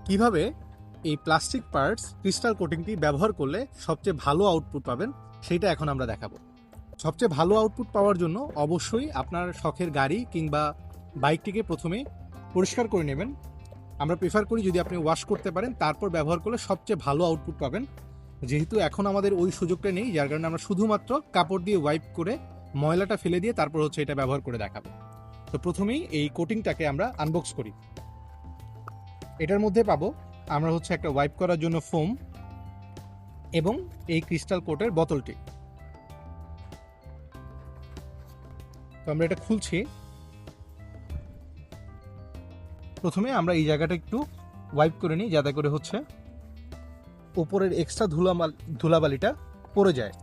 কিভাবে এই plastic parts crystal কোটিংটি ব্যবহার করলে সবচেয়ে ভালো আউটপুট পাবেন সেটা এখন আমরা দেখাবো। সবচেয়ে ভালো আউটপুট পাওয়ার জন্য অবশ্যই আপনার শখের গাড়ি কিংবা বাইকটিকে প্রথমে পরিষ্কার করে নেবেন। আমরা প্রেফার করি যদি আপনি ওয়াশ করতে পারেন তারপর ব্যবহার করলে সবচেয়ে ভালো আউটপুট পাবেন। যেহেতু এখন আমাদের ওই সুযোগটা নেই, যার কারণে আমরা শুধুমাত্র কাপড় দিয়ে ওয়াইপ করে ময়লাটা ফেলে দিয়ে তারপর এটা ব্যবহার করে দেখাবো। তো প্রথমেই এই কোটিংটাকে আমরা আনবক্স করি। এটার মধ্যে পাবো আমরা একটা ওয়াইপ করার জন্য ফোম এবং এই ক্রিস্টাল কোটের বোতলটি। তো আমরা এটা খুলছি। প্রথমে আমরা এই জায়গাটা একটু ওয়াইপ করে নিই যাতে করে উপরের এক্সট্রা ধুলাবালিটা পড়ে যায়।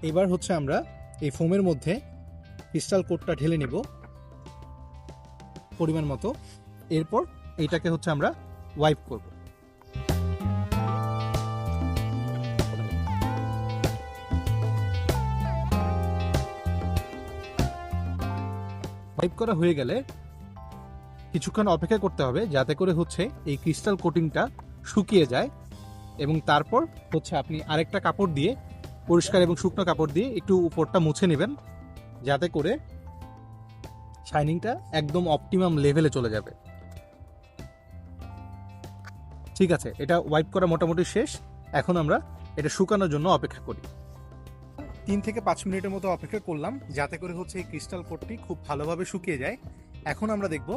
এবার আমরা এই ফোমের মধ্যে ক্রিস্টাল কোটটা ঢেলে নেব পরিমাণ মতো। এরপর এইটাকে আমরা ওয়াইপ করব। ওয়াইপ করা হয়ে গেলে কিছুক্ষণ অপেক্ষা করতে হবে যাতে করে এই ক্রিস্টাল কোটিংটা শুকিয়ে যায়, এবং তারপর আপনি আরেকটা কাপড় দিয়ে পরিষ্কার এবং শুকনো কাপড় দিয়ে একটু উপরটা মুছে নেবেন যাতে করে শাইনিংটা একদম অপটিমাম লেভেলে চলে যাবে। ঠিক আছে, এটা ওয়াইপ করা মোটামুটি শেষ। এখন আমরা এটা শুকানোর জন্য অপেক্ষা করি। 3 থেকে 5 মিনিটের মতো অপেক্ষা করলাম যাতে করে এই ক্রিস্টাল কোটটি খুব ভালোভাবে শুকিয়ে যায়। এখন আমরা দেখব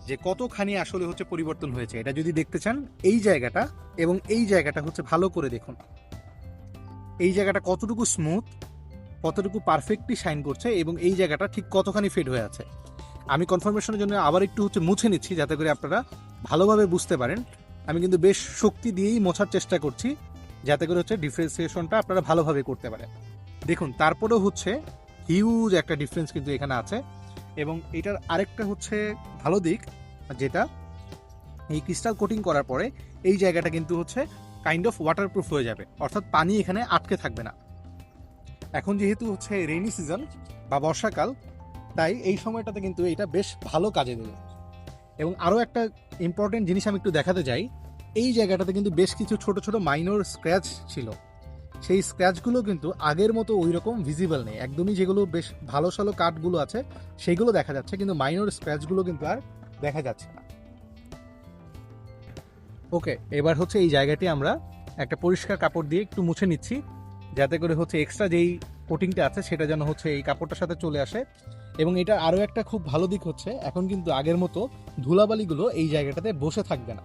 যে কতখানি আসলে পরিবর্তন হয়েছে। এটা যদি দেখতে চান এই জায়গাটা এবং এই জায়গাটা ভালো করে দেখুন। এই জায়গাটা কতটুকু স্মুথ, কতটুকু পারফেক্টলি শাইন করছে এবং এই জায়গাটা ঠিক কতখানি ফেড হয়ে আছে। আমি কনফার্মেশনের জন্য আবার একটু মুছে নিচ্ছি যাতে করে আপনারা ভালোভাবে বুঝতে পারেন। আমি কিন্তু বেশ শক্তি দিয়েই মোছার চেষ্টা করছি যাতে করে ডিফারেন্সিয়েশনটা আপনারা ভালোভাবে করতে পারেন। দেখুন, তারপরেও হিউজ একটা ডিফারেন্স কিন্তু এখানে আছে। এবং এটার আরেকটা ভালো দিক, যেটা এই ক্রিস্টাল কোটিং করার পরে এই জায়গাটা কিন্তু কাইন্ড অফ ওয়াটারপ্রুফ হয়ে যাবে, অর্থাৎ পানি এখানে আটকে থাকবে না। এখন যেহেতু রেইনি সিজন বা বর্ষাকাল, তাই এই সময়টাতে কিন্তু এটা বেশ ভালো কাজে দেবে। এবং আরও একটা ইম্পর্টেন্ট জিনিস আমি একটু দেখাতে চাই। এই জায়গাটাতে কিন্তু বেশ কিছু ছোট ছোট মাইনর স্ক্র্যাচ ছিল। সেই স্ক্র্যাচগুলো কিন্তু আগের মতো ওই রকম ভিজিবল নেই একদমই। যেগুলো বেশ ভালো সালো কাটগুলো আছে সেগুলো দেখা যাচ্ছে, কিন্তু মাইনর স্ক্র্যাচগুলো কিন্তু আর দেখা যাচ্ছে না। ওকে, এবার এই জায়গাটি আমরা একটা পরিষ্কার কাপড় দিয়ে একটু মুছে নিচ্ছি যাতে করে এক্সট্রা যেই কোটিংটা আছে সেটা যেন এই কাপড়টার সাথে চলে আসে। এবং এটা আরও একটা খুব ভালো দিক এখন কিন্তু আগের মতো ধুলাবালিগুলো এই জায়গাটাতে বসে থাকবে না।